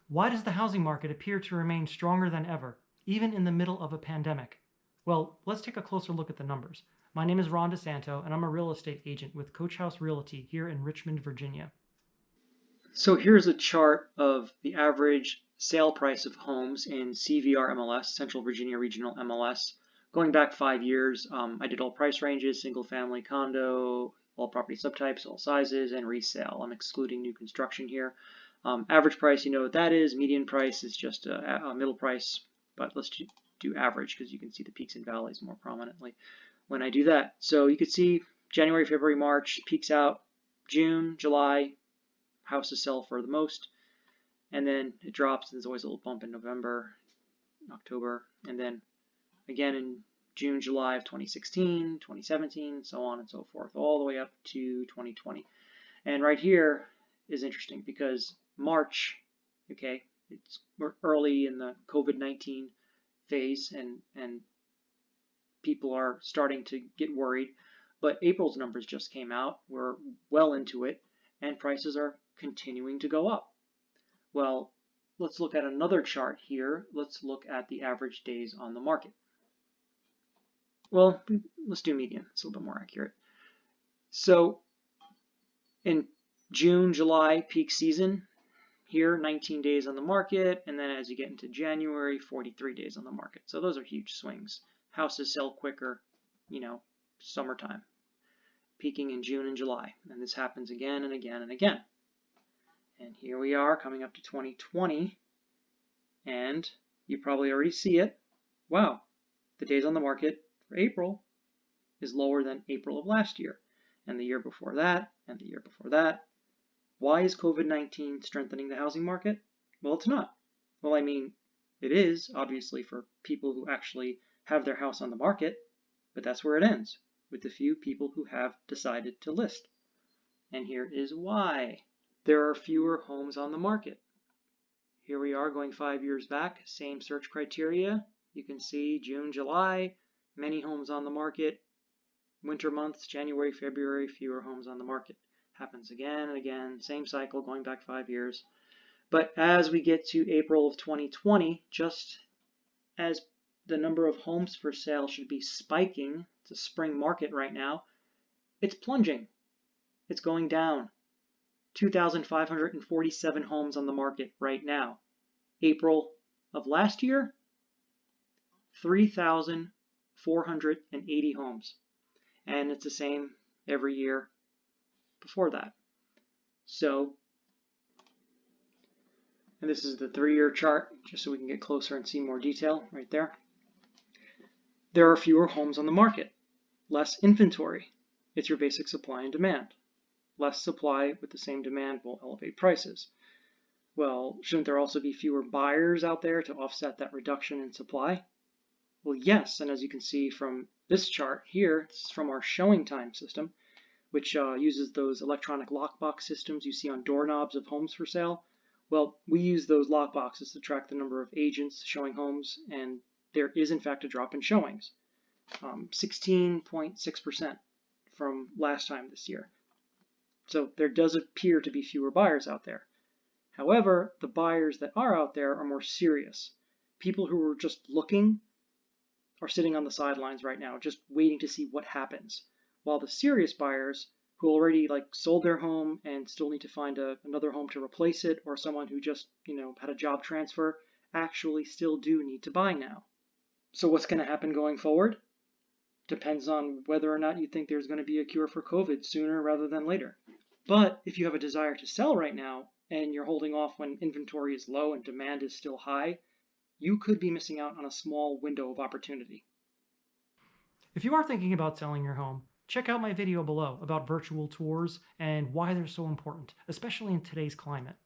Why does the housing market appear to remain stronger than ever, even in the middle of a pandemic? Well, let's take a closer look at the numbers. My name is DiSanto, and I'm a real estate agent with Coach House Realty here in Richmond, Virginia. So here's a chart of the average sale price of homes in CVR MLS, Central Virginia Regional MLS, going back 5 years. I did all price ranges, single family, condo, all property subtypes, all sizes, and resale. I'm excluding new construction here. Average price, you know what that is. Median price is just a middle price, but let's do average because you can see the peaks and valleys more prominently when I do that. So you could see January, February, March, peaks out. June, July, houses sell for the most, and then it drops, and there's always a little bump in November, October, and then again in June, July of 2016, 2017, so on and so forth, all the way up to 2020. And right here is interesting because March, okay, we're early in the COVID-19 phase, and people are starting to get worried, but April's numbers just came out. We're well into it, and prices are continuing to go up. Well, let's look at another chart here. Let's look at the average days on the market. Well, let's do median. It's a little bit more accurate. So in June, July, peak season, here 19 days on the market, and then as you get into January, 43 days on the market. So those are huge swings. Houses sell quicker, summertime, peaking in June and July, and this happens again and again and again. And here we are coming up to 2020, and you probably already see it. Wow, the days on the market for April is lower than April of last year, and the year before that, and the year before that. Why is COVID-19 strengthening the housing market? Well, it's not. Well, I mean, it is, obviously, for people who actually have their house on the market, but that's where it ends, with the few people who have decided to list. And here is why. There are fewer homes on the market. Here we are going 5 years back, same search criteria. You can see June, July, many homes on the market. Winter months, January, February, fewer homes on the market. Happens again and again, same cycle going back 5 years. But as we get to April of 2020, just as the number of homes for sale should be spiking, it's a spring market right now, it's plunging. It's going down. 2,547 homes on the market right now. April of last year, 3,480 homes. And it's the same every year before that. So, and this is the 3-year chart, just so we can get closer and see more detail right there. There are fewer homes on the market, less inventory. It's your basic supply and demand. Less supply with the same demand will elevate prices. Well, shouldn't there also be fewer buyers out there to offset that reduction in supply? Well, yes, and as you can see from this chart here, this is from our showing time system, which uses those electronic lockbox systems you see on doorknobs of homes for sale. Well, we use those lockboxes to track the number of agents showing homes, and there is in fact a drop in showings, 16.6% from last time this year. So there does appear to be fewer buyers out there. However, the buyers that are out there are more serious. People who are just looking are sitting on the sidelines right now, just waiting to see what happens. While the serious buyers who already sold their home and still need to find another home to replace it, or someone who just had a job transfer, actually still do need to buy now. So what's going to happen going forward? Depends on whether or not you think there's going to be a cure for COVID sooner rather than later. But if you have a desire to sell right now and you're holding off when inventory is low and demand is still high, you could be missing out on a small window of opportunity. If you are thinking about selling your home, check out my video below about virtual tours and why they're so important, especially in today's climate.